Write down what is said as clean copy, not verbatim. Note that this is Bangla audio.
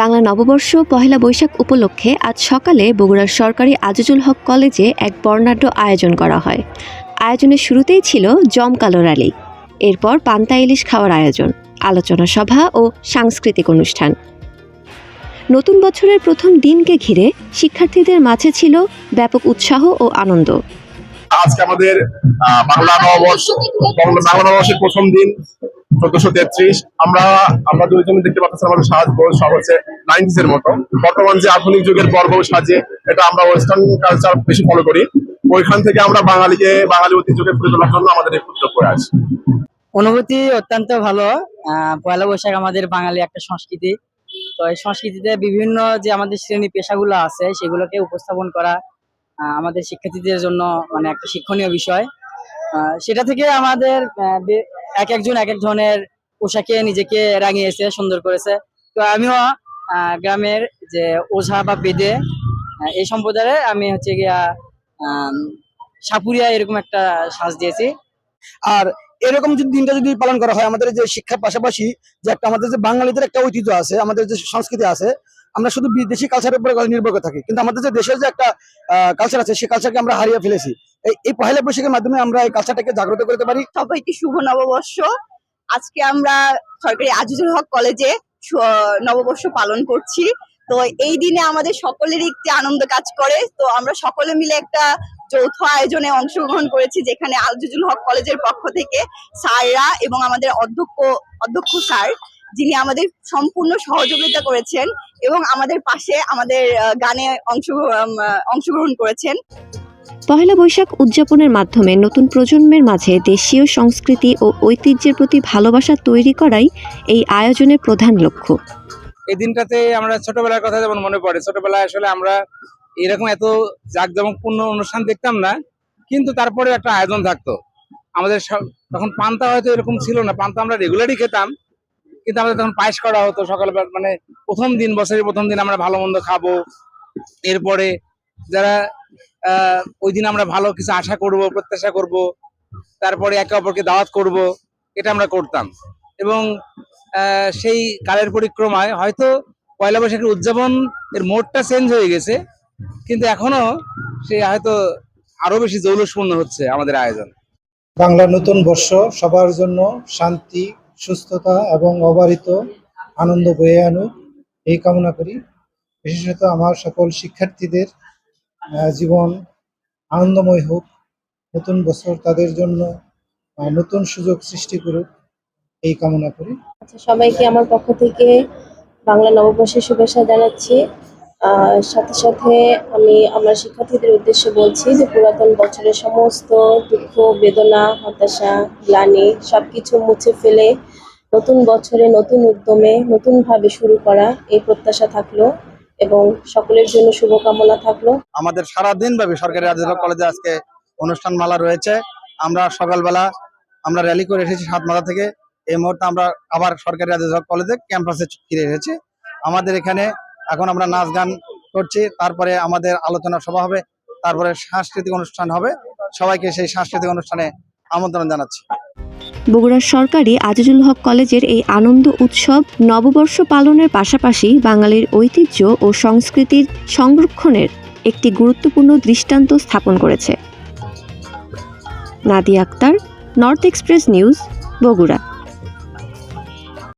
বাংলা নববর্ষ পহেলা বৈশাখ উপলক্ষে আজ সকালে বগুড়ার সরকারি আজিজুল হক কলেজে এক বর্ণাঢ্য আয়োজন করা হয়। আয়োজনের শুরুতেই ছিল জমকালো র্যালি, এরপর পান্তা ইলিশ খাওয়ার আয়োজন, আলোচনা সভা ও সাংস্কৃতিক অনুষ্ঠান। নতুন বছরের প্রথম দিনকে ঘিরে শিক্ষার্থীদের মাঝে ছিল ব্যাপক উৎসাহ ও আনন্দ। আজকে আমাদের বাংলা নববর্ষের প্রথম দিন 1433। আমরা দুইজন দেখতে পাচ্ছি আমাদের সব হচ্ছে 90s এর মতো। বর্তমান যে আধুনিক যুগের পর্ব সাজে এটা আমরা ওয়েস্টার্ন কালচার বেশি ফলো করি। ওইখান থেকে আমরা বাঙালি ঐতিহ্যকে ফুটে তোলার জন্য আমাদের এই ক্ষুদ্র প্রয়াস। অনুভূতি অত্যন্ত ভালো। পয়লা বৈশাখ আমাদের বাঙালি একটা সংস্কৃতি। তো এই সংস্কৃতিতে বিভিন্ন যে আমাদের শ্রেণী পেশাগুলো আছে সেগুলোকে উপস্থাপন করা আমাদের শিক্ষার্থীদের জন্য মানে একটা শিক্ষণীয় বিষয়। সেটা থেকে আমাদের এক একজন এক এক ধরনের পোশাকে নিজেকে রাঙিয়েছে, সুন্দর করেছে। তো আমিও গ্রামের যে ওঝা বা বেদে এই সম্প্রদায়ে আমি হচ্ছে গিয়া সাপুরিয়া এরকম একটা সাজ দিয়েছি। আর এরকম যদি দিনটা যদি পালন করা হয়, আমাদের যে শিক্ষার পাশাপাশি যে একটা আমাদের যে বাঙালিদের একটা ঐতিহ্য আছে, আমাদের যে সংস্কৃতি আছে, আমরা শুধু বিদেশি কালচারের উপরে নির্ভর করে থাকি, কিন্তু আমাদের যে দেশের যে একটা কালচার আছে সেই কালচারকে আমরা হারিয়ে ফেলেছি। এই পহেলা বৈশাখের মাধ্যমে আমরা এই কালচারটাকে জাগ্রত করতে পারি। সবাইকে শুভ নববর্ষ। আজকে আমরা সরকারি আজিজুল হক কলেজে নববর্ষ পালন করছি। তো এই দিনে আমাদের সকলেরই একটি আনন্দ কাজ করে। তো আমরা সকলে মিলে একটা যৌথ আয়োজনে অংশগ্রহণ করেছি, যেখানে আজিজুল হক কলেজের পক্ষ থেকে স্যাররা এবং আমাদের অধ্যক্ষ স্যার, যিনি আমাদের সম্পূর্ণ সহযোগিতা করেছেন এবং আমাদের পাশে আমাদের গানে অংশগ্রহণ করেছেন। পহেলা বৈশাখ উদযাপনের মাধ্যমে নতুন প্রজন্মের মাঝে দেশীয় সংস্কৃতি ও ঐতিহ্যের প্রতি ভালোবাসা তৈরি করাই এই আয়োজনের প্রধান লক্ষ্য। এই দিনটাতে আমরা ছোটবেলার কথা যেমন মনে পড়ে, ছোটবেলায় আসলে আমরা এরকম এত জাঁকজমকপূর্ণ অনুষ্ঠান দেখতাম না, কিন্তু তারপরে একটা আয়োজন থাকতো আমাদের। তখন পান্তা হয়তো এরকম ছিল না, পান্তা আমরা রেগুলারই খেতাম, কিন্তু আমাদের তখন পায়েস করা হতো সকালবেলা। মানে বছরের প্রথম দিন আমরা ভালো মন্দ খাবো, এরপরে যারা ওই দিন আমরা ভালো কিছু আশা করব, প্রত্যাশা করব, তারপরে একে অপরকে দাওয়াত করব, এটা আমরা করতাম। এবং সেই কালের পরিক্রমায় হয়তো পয়লা বৈশাখের উদযাপন এর মোডটা চেঞ্জ হয়ে গেছে, কিন্তু এখনো সে হয়তো আরো বেশি জৌলুসপূর্ণ হচ্ছে আমাদের আয়োজন। বাংলা নতুন বর্ষ সবার জন্য শান্তি, সুস্থতা এবং অবারিত আনন্দ বয়ে আনুক এই কামনা করি। বিশেষত আমার সকল শিক্ষার্থীদের জীবন আনন্দময় হোক, নতুন বছর তাদের জন্য নতুন সুযোগ সৃষ্টি করুক এই কামনা করি। সবাইকে আমার পক্ষ থেকে বাংলা নববর্ষের শুভেচ্ছা জানাচ্ছি। সাথে সাথে আমি আমার শিক্ষার্থীদের উদ্দেশ্যে বলছি যে পুরাতন বছরের সমস্ত দুঃখ, বেদনা, হতাশা, গ্লানি সবকিছু মুছে ফেলে নতুন বছরে নতুন উদ্যমে নতুনভাবে শুরু করা এই প্রত্যাশা থাকলো এবং সকলের জন্য শুভকামনা থাকলো। আমাদের সারাদিন ব্যাপী সরকারি আজিজুল হক কলেজে আজকে অনুষ্ঠানমালা রয়েছে। আমরা সকালবেলা আমরা র্যালি করে এসেছি সাতমাথা থেকে। এই মুহূর্তে আমরা আবার সরকারি আজিজুল হক কলেজে ক্যাম্পাসে ফিরে এসেছি। আমাদের এখানে এখন আমরা নাচ গান করছি, তারপরে আমাদের আলোচনা সভা হবে, তারপরে সাংস্কৃতিক অনুষ্ঠান হবে। সবাইকে সেই সাংস্কৃতিক অনুষ্ঠানে আমন্ত্রণ জানাচ্ছি। বগুড়ার সরকারি আজিজুল হক কলেজের এই আনন্দ উৎসব নববর্ষ পালনের পাশাপাশি বাঙালির ঐতিহ্য ও সংস্কৃতির সংরক্ষণের একটি গুরুত্বপূর্ণ দৃষ্টান্ত স্থাপন করেছে। Nadia Akter, North Express News, Bogura.